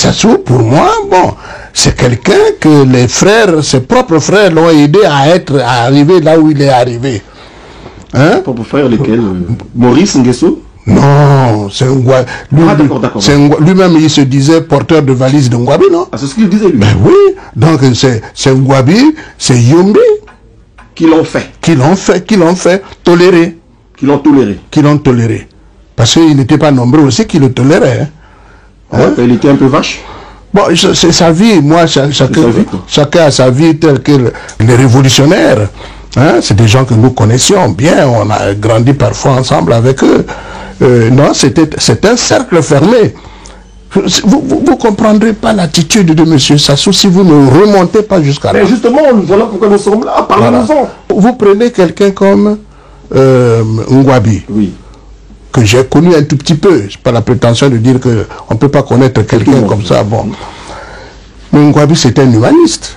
Sassou, pour moi, bon, c'est quelqu'un que les frères, ses propres frères l'ont aidé à arriver là où il est arrivé. Hein? Ses propres frères, lesquels Maurice Nguesso? Non, c'est Ngouabi. Lui-même, il se disait porteur de valise de Ngouabi, non? Ah, c'est ce qu'il disait, lui. Ben oui, donc c'est Ngouabi, c'est Yombi. Qui l'ont fait. Qui l'ont fait tolérer. Qui l'ont toléré. Qui l'ont toléré. Parce qu'ils n'étaient pas nombreux aussi qui le toléraient. Hein? Il était un peu vache. Bon, c'est sa vie. Moi, chacun a sa vie telle que les révolutionnaires. Hein? C'est des gens que nous connaissions bien. On a grandi parfois ensemble avec eux. Non, c'est un cercle fermé. Vous ne comprendrez pas l'attitude de M. Sassou si vous ne remontez pas jusqu'à là. Mais justement, voilà pourquoi nous sommes là. Parlons-en. Vous prenez quelqu'un comme Ngouabi. Oui. Que j'ai connu un tout petit peu. Je n'ai pas la prétention de dire qu'on ne peut pas connaître quelqu'un comme ça. Bon. Mais Ngouabi, c'est un humaniste.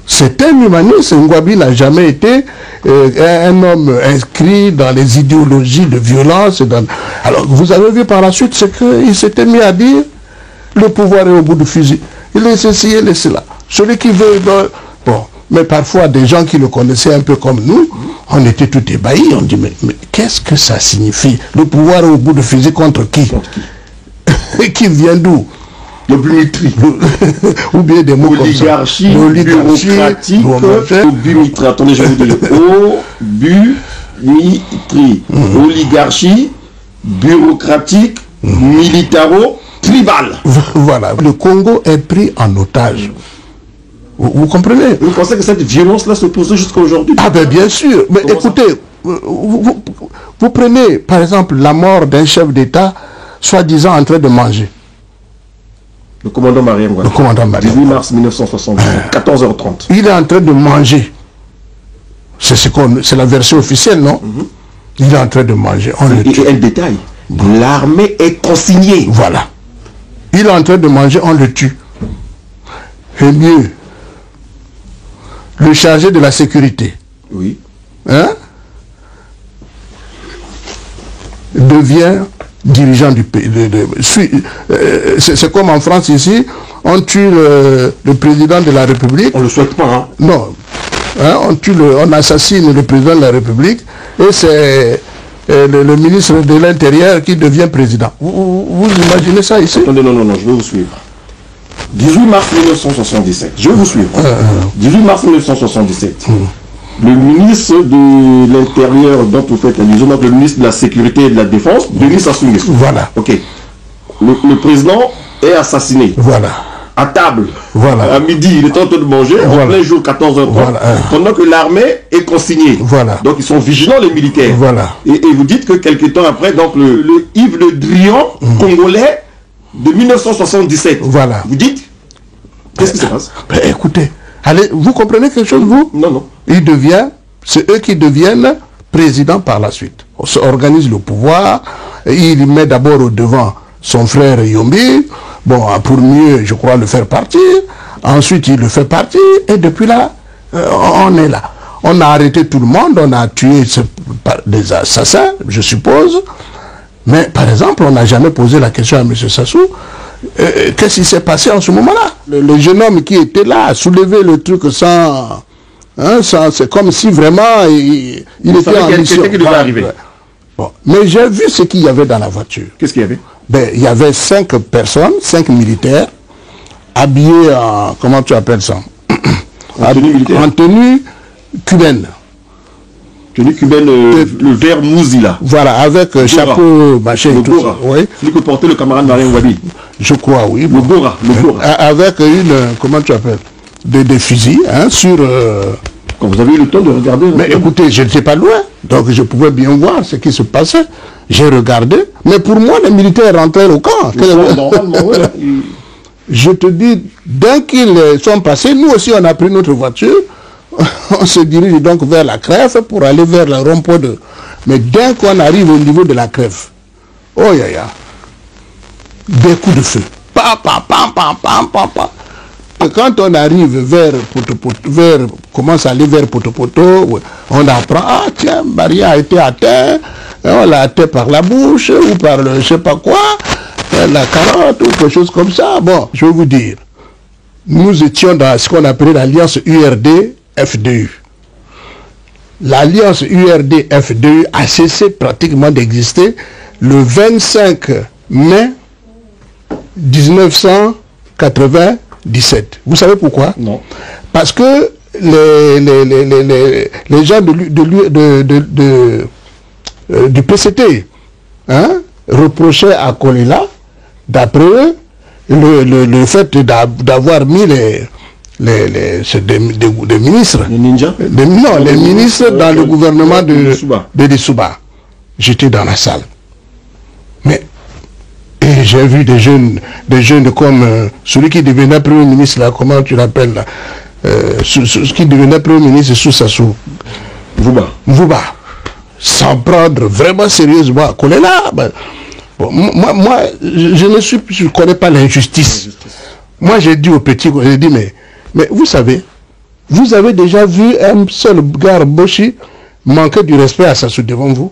C'est un humaniste. Ngouabi n'a jamais été un homme inscrit dans les idéologies de violence. Alors, vous avez vu par la suite, c'est qu'il s'était mis à dire le pouvoir est au bout du fusil. Il est ceci, il est cela. Celui qui veut... Bon. Mais parfois, des gens qui le connaissaient un peu comme nous, on était tout ébahis. On dit, mais qu'est-ce que ça signifie? Le pouvoir au bout du fusil contre qui? Et qui vient d'où? Le Bumitri. Ou bien des mots comme ça. Bureaucratique. Bumitri. Attendez, je vais vous dire. Bumitri. Oligarchie, bureaucratique, militaro-tribal. Voilà. Le Congo est pris en otage. Vous comprenez? Vous pensez que cette violence-là se pose jusqu'à aujourd'hui? Ah ben bien sûr. Mais écoutez, vous prenez par exemple la mort d'un chef d'État soi-disant en train de manger. Le commandant Mariam Ngouabi. Le commandant Mariam. 18 mars 1970, 14h30. Il est en train de manger. C'est la version officielle, non? Il est en train de manger. Et un détail. L'armée est consignée. Voilà. Il est en train de manger, on le tue. Et mieux, le chargé de la sécurité, oui, hein, devient dirigeant du pays. C'est comme en France ici, on tue le président de la République. On ne le souhaite pas, hein? Non. Hein, on assassine le président de la République et c'est le ministre de l'Intérieur qui devient président. Vous imaginez ça ici? Attendez, non, je vais vous suivre. 18 mars 1977, je vais vous suivre. 18 mars 1977, le ministre de l'Intérieur dont vous faites allusion, donc le ministre de la Sécurité et de la Défense, Denis Sassou Nguesso. Voilà. Ok. Le président est assassiné. Voilà. À table. Voilà. À midi, il est en train de manger, en plein jour, 14h30, voilà. Pendant que l'armée est consignée. Voilà. Donc ils sont vigilants, les militaires. Voilà. Et vous dites que quelques temps après, donc le Yves Le Drian congolais de 1977. Voilà. Vous dites? Qu'est-ce qui se passe? Écoutez, allez, vous comprenez quelque chose, vous? Non. C'est eux qui deviennent présidents par la suite. On organise le pouvoir, il met d'abord au devant son frère Yombi, bon, pour mieux, je crois, le faire partir. Ensuite, il le fait partir, et depuis là, on est là. On a arrêté tout le monde, on a tué des assassins, je suppose. Mais, par exemple, on n'a jamais posé la question à M. Sassou. Qu'est-ce qui s'est passé en ce moment-là? Le jeune homme qui était là a soulevé le truc sans... Hein, c'est comme si vraiment il était en mission. Qui devait arriver. Bon. Mais j'ai vu ce qu'il y avait dans la voiture. Qu'est-ce qu'il y avait? Ben, il y avait 5 personnes, 5 militaires, habillés en... Comment tu appelles ça? En tenue militaire. En tenue cubaine. Tenue cubaine, le vert mousi là. Voilà, avec chapeau, machin et tout ça. Oui. Celui que portait le camarade Mariam Ngouabi. Je crois, oui. Le Gora. Avec une, comment tu appelles? Des fusils, hein, sur... Quand vous avez eu le temps de regarder... Mais écoutez, je n'étais pas loin, donc je pouvais bien voir ce qui se passait. J'ai regardé, mais pour moi, les militaires rentraient au camp. Je te dis, dès qu'ils sont passés, nous aussi, on a pris notre voiture, on se dirige donc vers la crève pour aller vers le rond-point de... Mais dès qu'on arrive au niveau de la crève, oh ya ya, des coups de feu. Et quand on arrive commence à aller vers Potopoto, on apprend, ah tiens, Maria a été atteinte, on l'a atteint par la bouche ou par le je sais pas quoi, la carotte ou quelque chose comme ça. Bon, je vais vous dire, nous étions dans ce qu'on appelait l'alliance URD-FDU. L'alliance URD-FDU a cessé pratiquement d'exister le 25 mai 1997. Vous savez pourquoi? Non. Parce que les gens du PCT reprochaient à Kolela, d'après eux, le fait d'avoir mis des ministres. Les ninjas? Non, les ministres dans le gouvernement de Dessouba. J'étais dans la salle. Mais et j'ai vu des jeunes comme celui qui devenait Premier ministre, là, comment tu l'appelles là, qui devenait Premier ministre sous Sassou. Mvouba. S'en prendre vraiment sérieusement à Kolela. Ben, bon, moi, je ne connais pas l'injustice. Moi, j'ai dit au petit, j'ai dit, mais vous savez, vous avez déjà vu un seul gars Boshi manquer du respect à Sassou devant vous?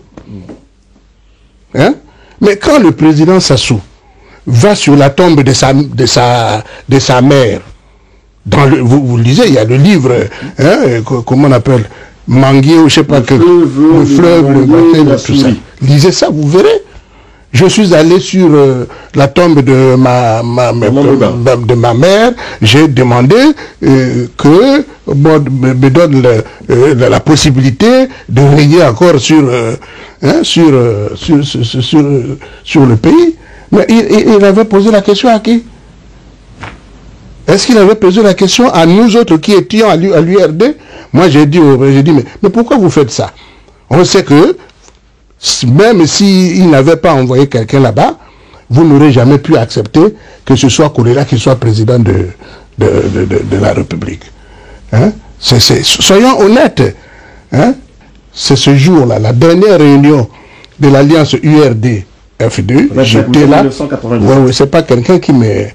Hein? Mais quand le président Sassou va sur la tombe de sa mère, vous le lisez, il y a le livre, comment on appelle, Manguier ou je sais pas que le fleuve, le matin, tout ça. Lisez ça, vous verrez. Je suis allé sur la tombe de ma mère, j'ai demandé que me donne la possibilité de régner encore sur le pays. Mais il avait posé la question à qui? Est-ce qu'il avait posé la question à nous autres qui étions à l'URD? Moi j'ai dit, mais pourquoi vous faites ça? On sait que même s'il n'avait pas envoyé quelqu'un là-bas, vous n'aurez jamais pu accepter que ce soit Kolela qui soit président de la République. Hein? Soyons honnêtes. Hein? C'est ce jour-là, la dernière réunion de l'alliance URD-FDU. J'étais là. Ouais, c'est pas quelqu'un qui me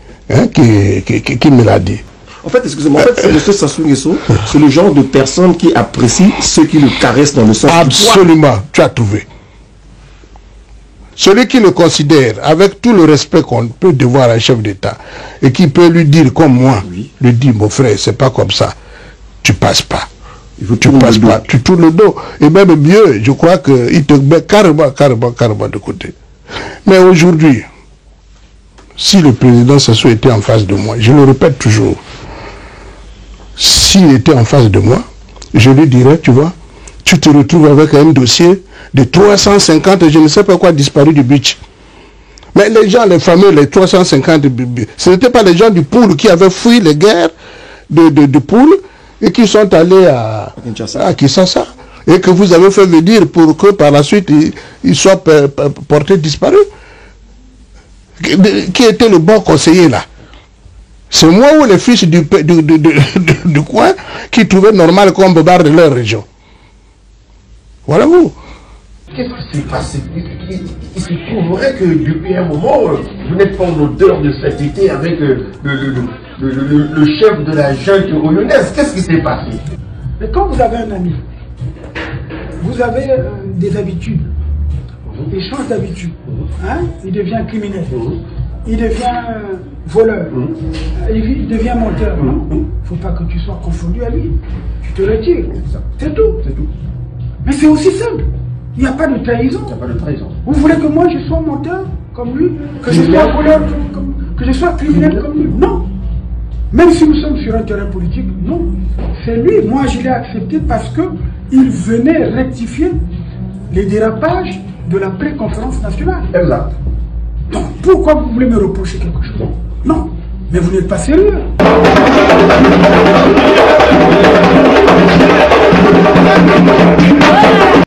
l'a dit. En fait, excusez-moi, M. Sassou Nguesso, c'est le genre de personne qui apprécie ceux qui le caressent dans le sens. Absolument, tu as trouvé. Celui qui le considère, avec tout le respect qu'on peut devoir à un chef d'État, et qui peut lui dire comme moi, lui dit, mon frère, c'est pas comme ça, tu passes pas. Tu passes pas, tu tournes le dos. Et même mieux, je crois qu'il te met carrément de côté. Mais aujourd'hui, si le président Sassou était en face de moi, je le répète toujours, s'il était en face de moi, je lui dirais, tu vois, tu te retrouves avec un dossier de 350, je ne sais pas quoi, disparu du beach. Mais les gens, les fameux, les 350, ce n'étaient pas les gens du Poul qui avaient fui les guerres de Poul et qui sont allés à Kinshasa. Et que vous avez fait venir pour que par la suite, ils soient portés disparus. Qui était le bon conseiller là? C'est moi ou les fils du coin qui trouvaient normal qu'on bombarde leur région? Voilà vous. Qu'est-ce qui s'est passé? Il se trouverait que depuis un moment, vous n'êtes pas en odeur de cet été avec le chef de la junte oyonnaise. Qu'est-ce qui s'est passé? Mais quand vous avez un ami, vous avez des habitudes. Il change d'habitude. Hein? Il devient criminel. Il devient voleur. Il devient menteur. Il ne faut pas que tu sois confondu à lui. Tu te retires. C'est tout. Mais c'est aussi simple. Il n'y a pas de trahison. Vous voulez que moi je sois menteur comme lui? Que je sois voleur que je sois criminel comme lui? Non. Même si nous sommes sur un terrain politique, non. C'est lui. Moi je l'ai accepté parce qu'il venait rectifier les dérapages de la pré-conférence nationale. Exact. Donc, pourquoi vous voulez me reprocher quelque chose? Non. Mais vous n'êtes pas sérieux.